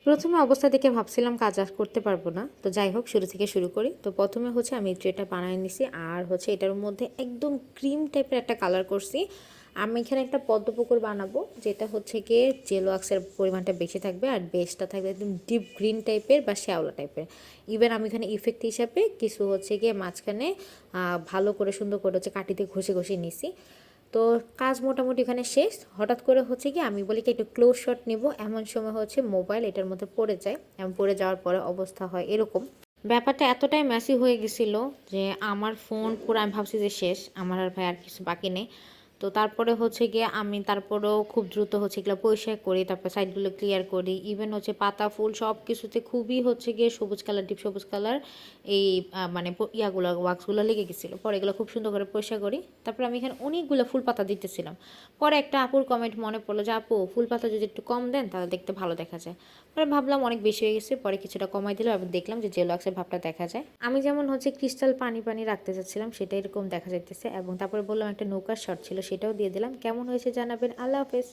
প্রথমে অবস্থা দেখে ভাবছিলাম কাজ আর করতে পারবো না, তো যাই হোক শুরু থেকে শুরু করি। তো প্রথমে হচ্ছে আমি ট্রেটা বানিয়ে নিছি, আর হচ্ছে এটার মধ্যে একদম ক্রিম টাইপের একটা কালার করছি। আমি এখানে একটা পদ্মপুকুর বানাবো, যেটা হচ্ছে গিয়ে জেল ওয়াক্সের পরিমাণটা বেশি থাকবে আর বেসটা থাকবে একদম ডিপ গ্রিন টাইপের বা শ্যাওলা টাইপের। ইভেন আমি এখানে ইফেক্ট হিসাবে কিছু হচ্ছে গিয়ে মাঝখানে ভালো করে সুন্দর করে হচ্ছে কাটিতে ঘষে ঘষে নিছি। তো কাজ মোটামুটি এখানে শেষ। হঠাৎ করে হচ্ছে কি আমি বলি কি একটু ক্লোজ শট নিব, এমন সময় হচ্ছে মোবাইল এটার মধ্যে পড়ে যায়, এমন পড়ে যাওয়ার পরে অবস্থা হয় এরকম। ব্যাপারটা এতটাই মেসি হয়ে গেছিলো যে আমার ফোন পুরো, আমি ভাবছি যে শেষ, আমার আর ভাই আর কিছু বাকি নেই। তো তারপরে হচ্ছে গিয়ে আমি তারপরেও খুব দ্রুত হচ্ছে এগুলো পরিষ্কার করি, তারপর সাইডগুলো ক্লিয়ার করি। ইভেন হচ্ছে পাতা ফুল সব কিছুতে খুবই হচ্ছে গিয়ে সবুজ কালার, ডিপ সবুজ কালার এই মানে ইয়াগুলো ওয়াক্সগুলো লেগে গেছিলো। পরে এগুলো খুব সুন্দর করে পরিষ্কার করি। তারপরে আমি এখানে অনেকগুলো ফুল পাতা দিতেছিলাম। পরে একটা আপুর কমেন্ট মনে পড়লো যে আপু ফুল পাতা যদি একটু কম দেন তাহলে দেখতে ভালো দেখা যায়। পরে ভাবলাম অনেক বেশি হয়ে গেছে, পরে কিছুটা কমাই দিলাম এবং দেখলাম যে জেল ওয়াক্সের ভাবটা দেখা যায়। আমি যেমন হচ্ছে ক্রিস্টাল পানি পানি রাখতে চাচ্ছিলাম সেটা এরকম দেখা যাইতেছে। এবং তারপরে বললাম একটা নৌকার শট ছিল, সেটাও দিয়ে দিলাম। কেমন হয়েছে জানাবেন। আল্লাহ হাফেজ।